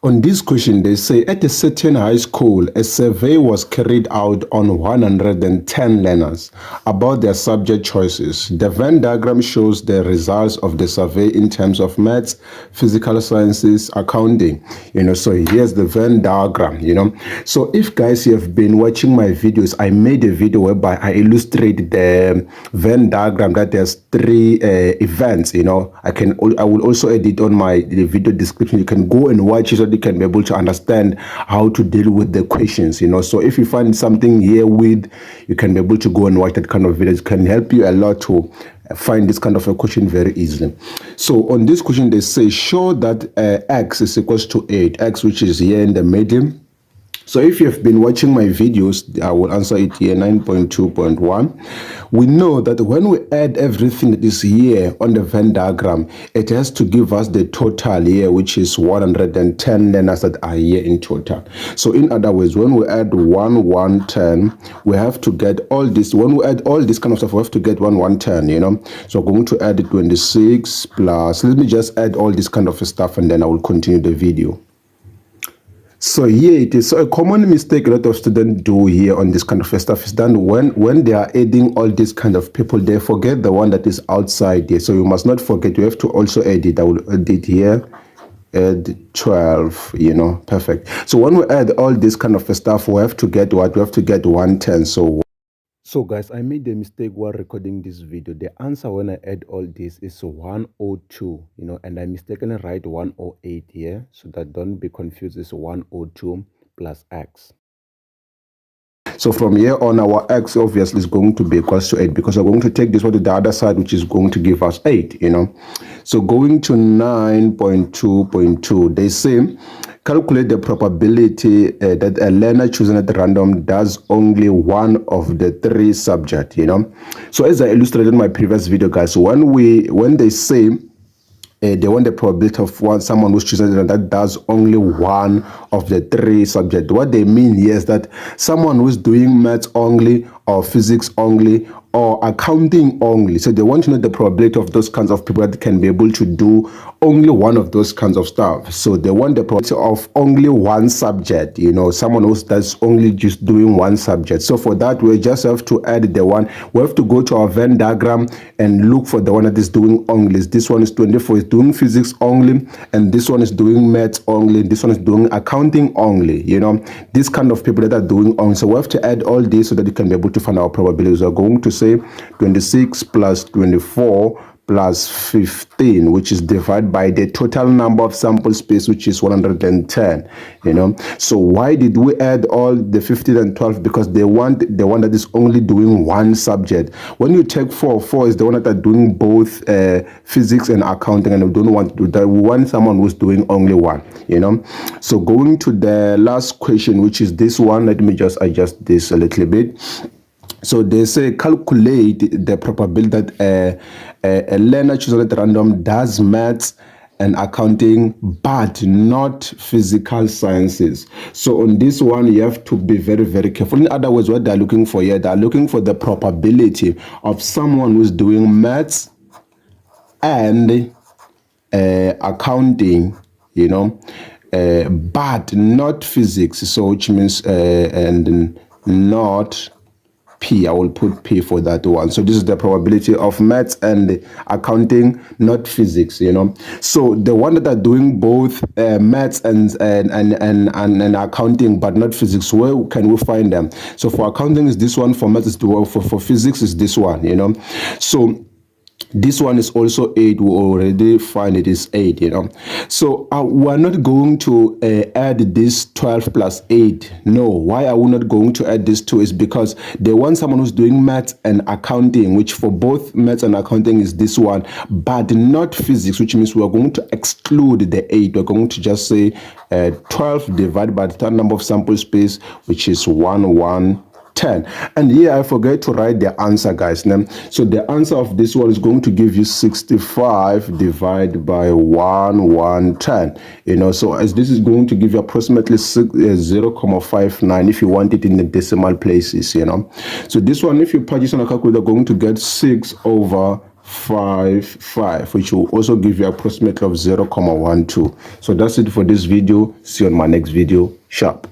On this question, they say at a certain high school, a survey was carried out on 110 learners about their subject choices. The Venn diagram shows the results of the survey in terms of maths, physical sciences, accounting. So here's the Venn diagram. So if guys, you have been watching my videos, I made a video whereby I illustrate the Venn diagram that there's three events. I will also edit on the video description. You can go and watch it so you can be able to understand how to deal with the questions. So if you find something here with, you can be able to go and watch that kind of videos. It can help you a lot to find this kind of a question very easily. So on this question, they say show that x is equals to 8, x which is here in the middle. So if you have been watching my videos, I will answer it here, 9.2.1. We know that when we add everything that is here on the Venn diagram, it has to give us the total here, which is 110 learners that are here in total. So in other words, when we add 110, we have to get all this. When we add all this kind of stuff, we have to get 110, So I'm going to add 26 plus, let me just add all this kind of stuff and then I will continue the video. So here it is. So a common mistake a lot of students do here on this kind of stuff is done when they are adding all these kind of people, they forget the one that is outside here. So you must not forget, you have to also edit. I will edit here, add 12, perfect. So when we add all this kind of stuff, we have to get what? We have to get 110. So guys, I made a mistake while recording this video. The answer when I add all this is 102, and I mistakenly write 108 here, so that don't be confused. It's 102 plus x. So from here on, our x obviously is going to be equals to 8 because we're going to take this one to the other side, which is going to give us 8, So going to 9.2.2, they say, calculate the probability that a learner chosen at random does only one of the three subjects, So as I illustrated in my previous video, guys, when they say they want the probability of someone who's chosen that does only one of the three subjects. What they mean here is that someone who's doing maths only or physics only or accounting only. So they want to know the probability of those kinds of people that can be able to do only one of those kinds of stuff. So they want the probability of only one subject, someone who that's only just doing one subject. So for that, we just have to add the one. We have to go to our Venn diagram and look for the one that is doing only. This one is 24, is doing physics only, and this one is doing maths only, this one is doing accounting only, This kind of people that are doing only. So we have to add all this so that you can be able to find our probabilities. We're going to say 26 plus 24 plus 15, which is divided by the total number of sample space, which is 110, So why did we add all the 15 and 12? Because they want the one that is only doing one subject. When you take 4 is the one that are doing both physics and accounting, and we don't want to do that. We want someone who's doing only one, So going to the last question, which is this one, let me just adjust this a little bit. So they say calculate the probability that a learner chosen at random does maths and accounting, but not physical sciences. So on this one, you have to be very, very careful. In other words, what they're looking for here, they're looking for the probability of someone who's doing maths and accounting, but not physics. So which means and not P. I will put P for that one. So this is the probability of maths and accounting, not physics, So the one that are doing both maths and accounting, but not physics, where can we find them? So for accounting is this one, for maths is the one, for physics is this one, So this one is also 8. We already find it is 8, So we're not going to add this 12 plus 8. No. Why are we not going to add this 2? Is because they want someone who's doing maths and accounting, which for both maths and accounting is this one, but not physics, which means we're going to exclude the 8. We're going to just say 12 divided by the total number of sample space, which is 110. And here I forget to write the answer, guys. So the answer of this one is going to give you 65 divided by 110. So as this is going to give you approximately 0.59 if you want it in the decimal places. So this one, if you purchase on a calculator, going to get 6 over 0.55, which will also give you approximately of 0.12. So that's it for this video. See you on my next video. Sharp.